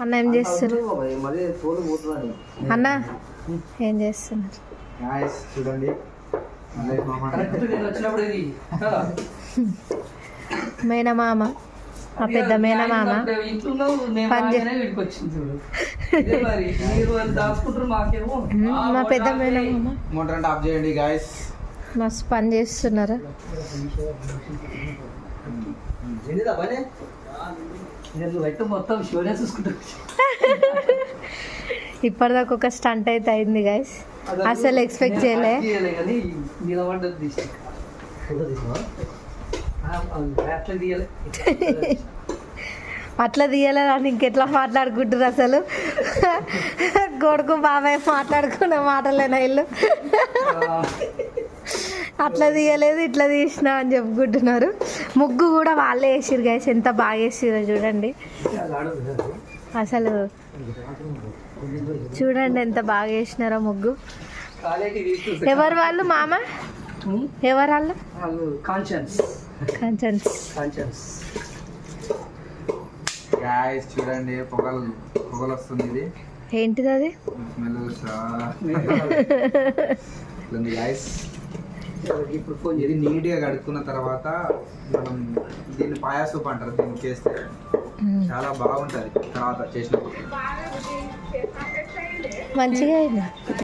అన్న ఏం చేస్తారు? అన్న ఏం చేస్తున్నారు? చూడండి మేనమామ, మా పెద్ద మేనమామ మా పెద్ద మేనమామ మస్తు పని చేస్తున్నారా? ఇప్పటిదాకా ఒక స్టంట్ అయితే అయింది గైస్, అసలు ఎక్స్పెక్ట్ చేయలే. అట్లా తీయలేదు అని ఇంకెట్లా మాట్లాడుకుంటారు అసలు? కొడుకు బాబాయ్ మాట్లాడుకున్న మాటలేనా ఇల్లు? అట్లా తీయలేదు ఇట్లా తీసినా అని చెప్పుకుంటున్నారు. ముగ్గు కూడా వాళ్ళే వేసిరు గైస్, ఎంత బాగా వేసిరో చూడండి. అసలు చూడండి ఎంత బాగా వేసినారో ముగ్గు. ఎవరు వాళ్ళు మామ? ఎవరు వాళ్ళు? కాంచన్స్. చూడండి పొగలు వస్తుంది. ఇది ఏంటిది? అది ఇది నీట్ గా కడుక్కున్న తర్వాత మనం దీన్ని పాయా సూప్ అంటారు. దీన్ని చేస్తే చాలా బాగుంటది. తర్వాత చేసినప్పుడు మంచిగా